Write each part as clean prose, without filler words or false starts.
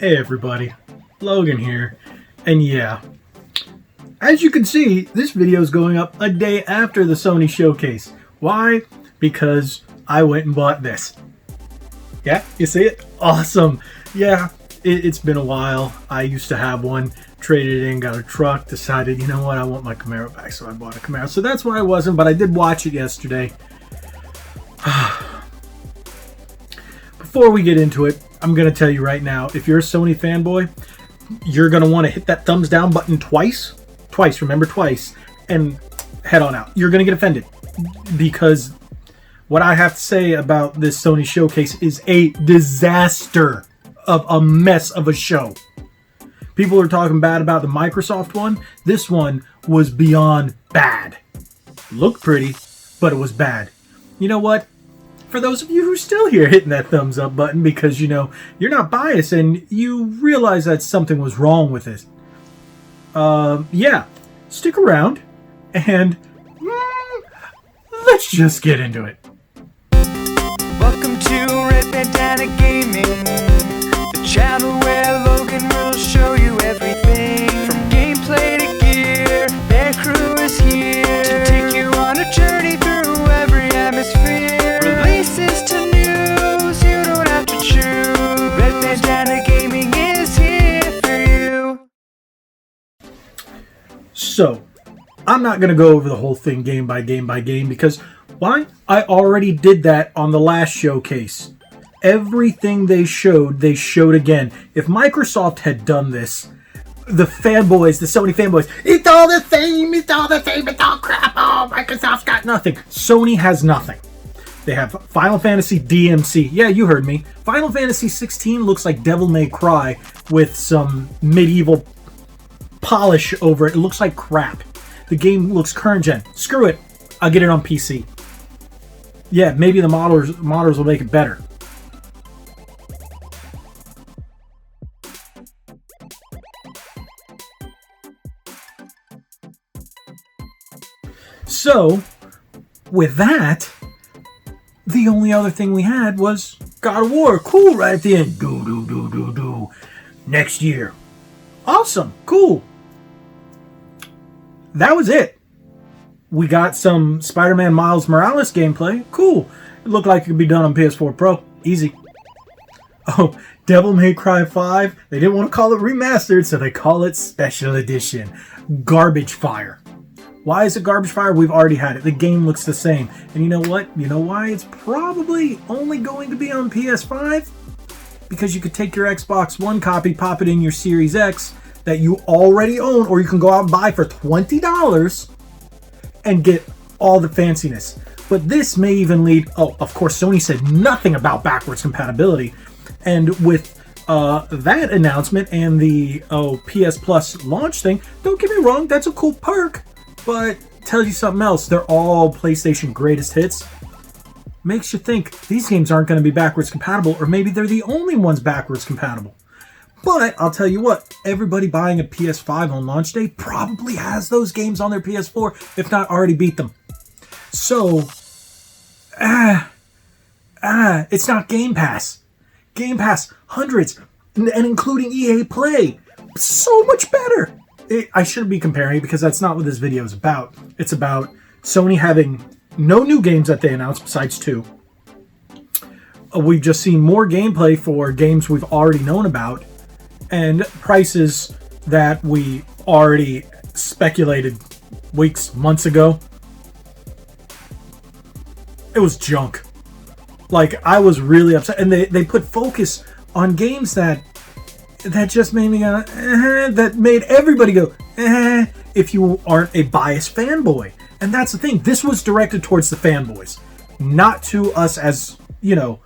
Hey everybody, Logan here, and yeah, as you can see, this video is going up a day after the Sony Showcase. Why? Because I went and bought this. Yeah, you see it? Awesome. Yeah, it's been a while. I used to have one, traded it in, got a truck, decided, you know what, I want my Camaro back, so I bought a Camaro. So that's why I wasn't, but I did watch it yesterday. Before we get into it, I'm going to tell you right now, if you're a Sony fanboy, you're going to want to hit that thumbs down button twice, remember twice, and head on out. You're going to get offended because what I have to say about this Sony Showcase is a disaster of a mess of a show. People are talking bad about the Microsoft one. This one was beyond bad. Looked pretty, but it was bad. You know what? For those of you who are still here hitting that thumbs up button because, you know, you're not biased and you realize that something was wrong with it. Yeah, stick around and let's just get into it. Welcome to Red Bandana Gaming, the channel where Logan will show you everything from gameplay to gear. Their crew is here to take you on a journey through every atmosphere. Releases to news, you don't have to choose. Red Bandana Gaming is here for you. So, I'm not going to go over the whole thing game by game by game because, why? I already did that on the last showcase. Everything they showed again. If Microsoft had done this, the fanboys, the Sony fanboys, it's all the same, it's all crap, oh, Microsoft's got nothing. Sony has nothing. They have Final Fantasy DMC. Yeah, you heard me. Final Fantasy 16 looks like Devil May Cry with some medieval polish over it. It looks like crap. The game looks current gen. Screw it. I'll get it on PC. Yeah, maybe the modders will make it better. So, with that, the only other thing we had was God of War. Cool, right at the end. Next year. Awesome. Cool. That was it. We got some Spider-Man Miles Morales gameplay. Cool. It looked like it could be done on PS4 Pro. Easy. Oh, Devil May Cry 5. They didn't want to call it remastered, so they call it Special Edition. Garbage fire. Why is it garbage fire? We've already had it. The game looks the same. And you know what? You know why it's probably only going to be on PS5? Because you could take your Xbox One copy, pop it in your Series X that you already own, or you can go out and buy for $20 and get all the fanciness. But this may even lead... Oh, of course, Sony said nothing about backwards compatibility. And with that announcement and the PS Plus launch thing, don't get me wrong, that's a cool perk. But tells you something else. They're all PlayStation greatest hits. Makes you think these games aren't going to be backwards compatible, or maybe they're the only ones backwards compatible. But I'll tell you what, everybody buying a PS5 on launch day probably has those games on their PS4, if not already beat them. So, it's not Game Pass. Game Pass, hundreds, and including EA Play. So much better. I shouldn't be comparing because that's not what this video is about. It's about Sony having no new games that they announced besides 2. We've just seen more gameplay for games we've already known about and prices that we already speculated weeks, months ago. It was junk. Like, I was really upset. And they put focus on games that just made me go, that made everybody go, if you aren't a biased fanboy. And that's the thing. This was directed towards the fanboys, not to us as, you know,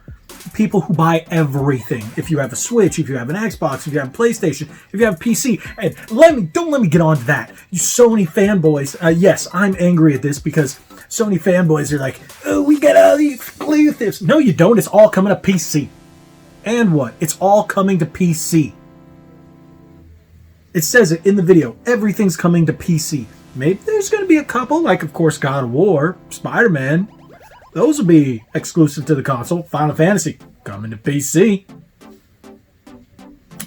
people who buy everything. If you have a Switch, if you have an Xbox, if you have a PlayStation, if you have a PC. And don't let me get on to that. You Sony fanboys. Yes, I'm angry at this because Sony fanboys are like, oh, we got all these exclusives. No, you don't. It's all coming to PC. And what? It's all coming to PC. It says it in the video. Everything's coming to PC. Maybe there's going to be a couple, like, of course, God of War, Spiderman. Those will be exclusive to the console. Final Fantasy coming to PC.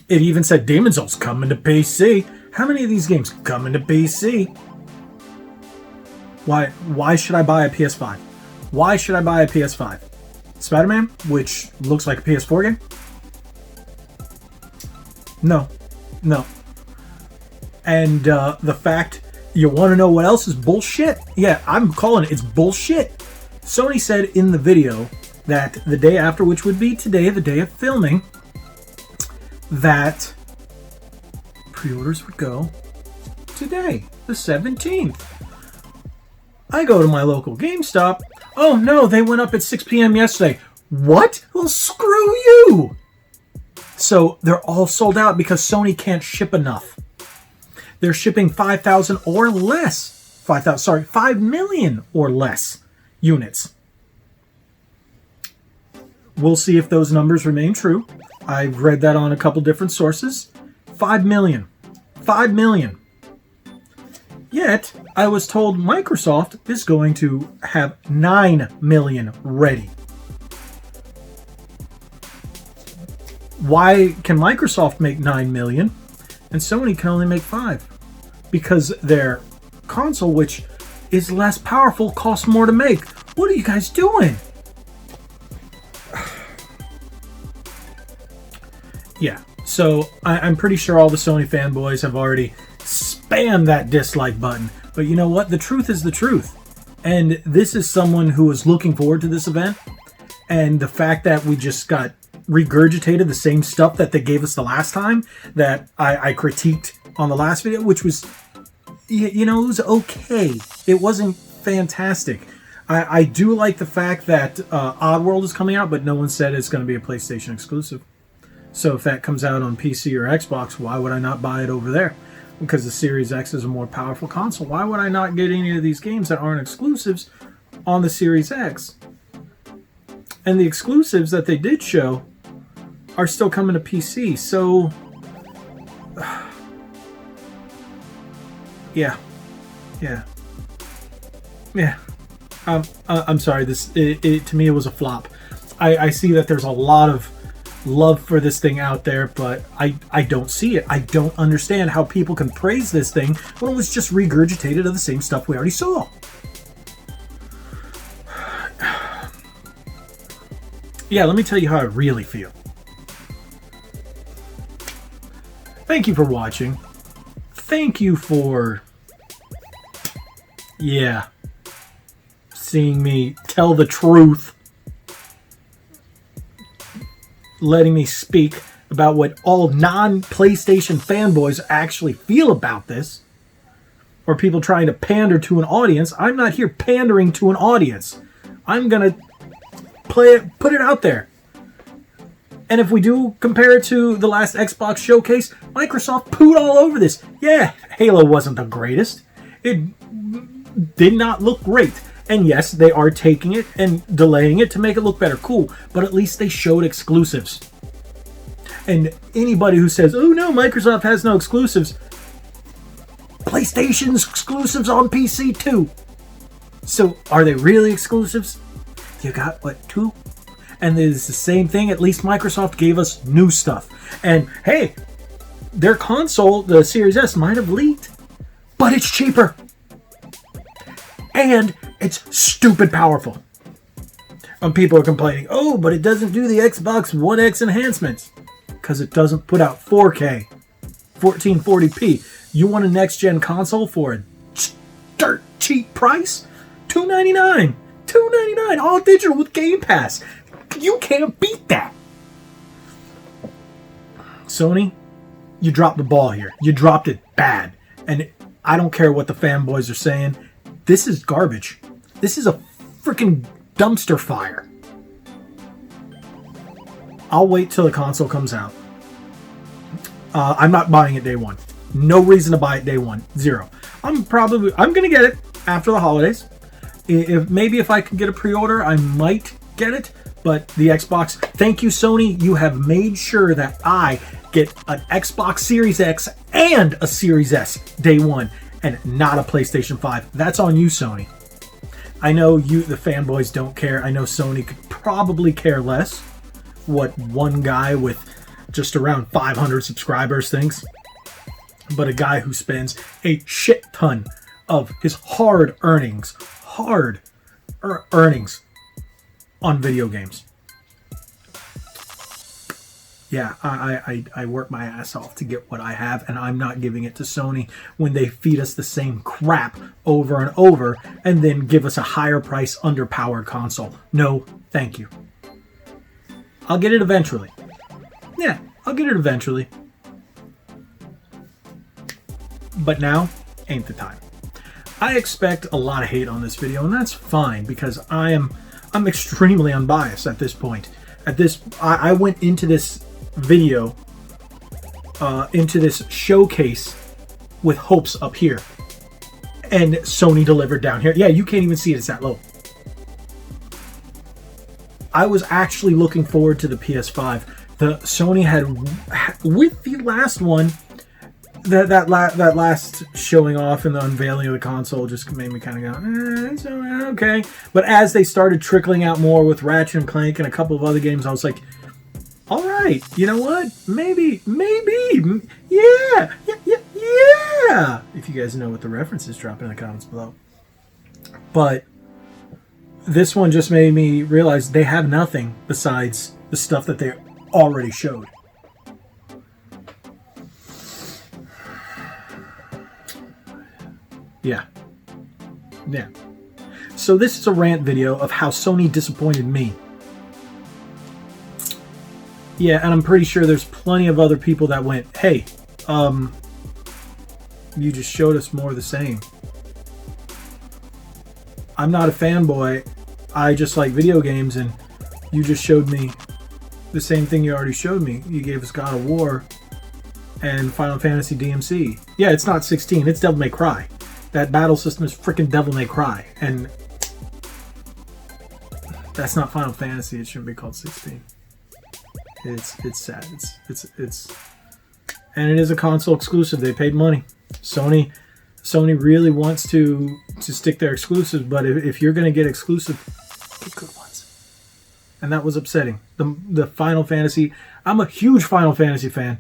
It even said Demon's Souls coming to PC. How many of these games coming to PC? Why should I buy a PS5? Why should I buy a PS5? Spider-Man, which looks like a PS4 game? No. And the fact, you want to know what else is bullshit? Yeah, I'm calling it. It's bullshit. Sony said in the video that the day after, which would be today, the day of filming, that pre-orders would go today, the 17th. I go to my local GameStop. Oh no, they went up at 6 p.m. yesterday. What? Well, screw you! So they're all sold out because Sony can't ship enough. They're shipping 5,000 or less. 5 million or less units. We'll see if those numbers remain true. I've read that on a couple different sources. 5 million. 5 million. Yet, I was told Microsoft is going to have 9 million ready. Why can Microsoft make 9 million and Sony can only make 5? Because their console, which is less powerful, costs more to make. What are you guys doing? Yeah, so I'm pretty sure all the Sony fanboys have already spammed that dislike button. But you know what? The truth is the truth. And this is someone who was looking forward to this event. And the fact that we just got regurgitated the same stuff that they gave us the last time that I critiqued on the last video, which was, you know, it was okay. It wasn't fantastic. I do like the fact that Oddworld is coming out, but no one said it's going to be a PlayStation exclusive. So if that comes out on PC or Xbox, why would I not buy it over there? Because the Series X is a more powerful console. Why would I not get any of these games that aren't exclusives on the Series X? And the exclusives that they did show are still coming to PC. So, yeah. I'm sorry. To me, it was a flop. I see that there's a lot of love for this thing out there, but I don't see it. I don't understand how people can praise this thing when it was just regurgitated of the same stuff we already saw. Yeah, let me tell you how I really feel. Thank you for watching. Thank you for, seeing me tell the truth. Letting me speak about what all non-PlayStation fanboys actually feel about this. Or people trying to pander to an audience. I'm not here pandering to an audience. I'm going to put it out there. And if we do compare it to the last Xbox Showcase, Microsoft pooed all over this. Yeah, Halo wasn't the greatest. It did not look great. And yes, they are taking it and delaying it to make it look better. Cool. But at least they showed exclusives. And anybody who says, oh no, Microsoft has no exclusives. PlayStation's exclusives on PC too. So are they really exclusives? You got, what, 2? And it's the same thing. At least Microsoft gave us new stuff. And hey, their console, the Series S, might have leaked. But it's cheaper. And it's stupid powerful. And people are complaining, oh, but it doesn't do the Xbox One X enhancements. Because it doesn't put out 4K, 1440p. You want a next-gen console for a dirt cheap price? $299. $299, all digital with Game Pass. You can't beat that. Sony, you dropped the ball here. You dropped it bad. And I don't care what the fanboys are saying. This is garbage. This is a freaking dumpster fire. I'll wait till the console comes out. I'm not buying it day one. No reason to buy it day one. Zero. I'm gonna get it after the holidays. If I can get a pre-order, I might get it. But the Xbox, thank you, Sony. You have made sure that I get an Xbox Series X and a Series S day one, and not a PlayStation 5. That's on you, Sony. I know you, the fanboys, don't care. I know Sony could probably care less what one guy with just around 500 subscribers thinks, but a guy who spends a shit ton of his hard earnings on video games. Yeah, I work my ass off to get what I have, and I'm not giving it to Sony when they feed us the same crap over and over and then give us a higher price, underpowered console. No, thank you. I'll get it eventually. Yeah, I'll get it eventually. But now ain't the time. I expect a lot of hate on this video, and that's fine because I'm extremely unbiased at this point. I went into this video, into this showcase with hopes up here, and Sony delivered down here. Yeah, you can't even see it, it's that low. I was actually looking forward to the PS5. The Sony had, with the last one, that last showing off and the unveiling of the console just made me kind of go, okay. But as they started trickling out more with Ratchet and Clank and a couple of other games, I was like, all right, you know what? Maybe, yeah. If you guys know what the reference is, drop it in the comments below. But this one just made me realize they have nothing besides the stuff that they already showed. Yeah. So this is a rant video of how Sony disappointed me. Yeah, and I'm pretty sure there's plenty of other people that went, hey, you just showed us more of the same. I'm not a fanboy. I just like video games, and you just showed me the same thing you already showed me. You gave us God of War and Final Fantasy DMC. Yeah, it's not 16. It's Devil May Cry. That battle system is freaking Devil May Cry, and that's not Final Fantasy. It shouldn't be called 16. It's sad. It's and it is a console exclusive. They paid money. Sony really wants to stick their exclusives, but if you're gonna get exclusive, get good ones. And that was upsetting. The Final Fantasy. I'm a huge Final Fantasy fan,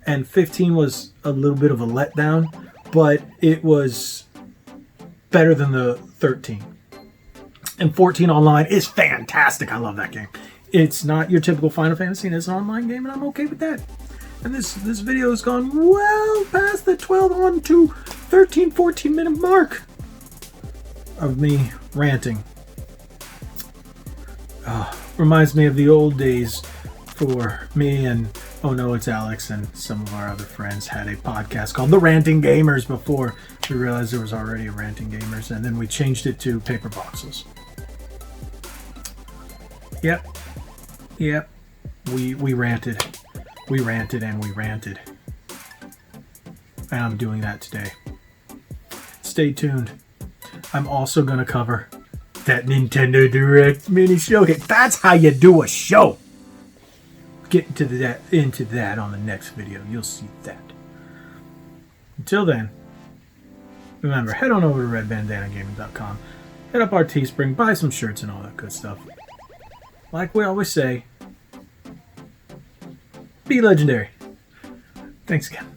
and 15 was a little bit of a letdown, but it was better than the 13. And 14 online is fantastic. I love that game. It's not your typical Final Fantasy, and it's an online game, and I'm okay with that. And this video has gone well past the 12 on to 13, 14 minute mark of me ranting. Reminds me of the old days for me and, oh no, it's Alex and some of our other friends had a podcast called The Ranting Gamers before we realized there was already a Ranting Gamers, and then we changed it to Paper Boxes. Yep. We ranted. We ranted and we ranted. And I'm doing that today. Stay tuned. I'm also going to cover that Nintendo Direct mini showcase. That's how you do a show. Get into that on the next video. You'll see that. Until then, remember, head on over to redbandanagaming.com. Hit up our Teespring, buy some shirts and all that good stuff. Like we always say, be legendary. Thanks again.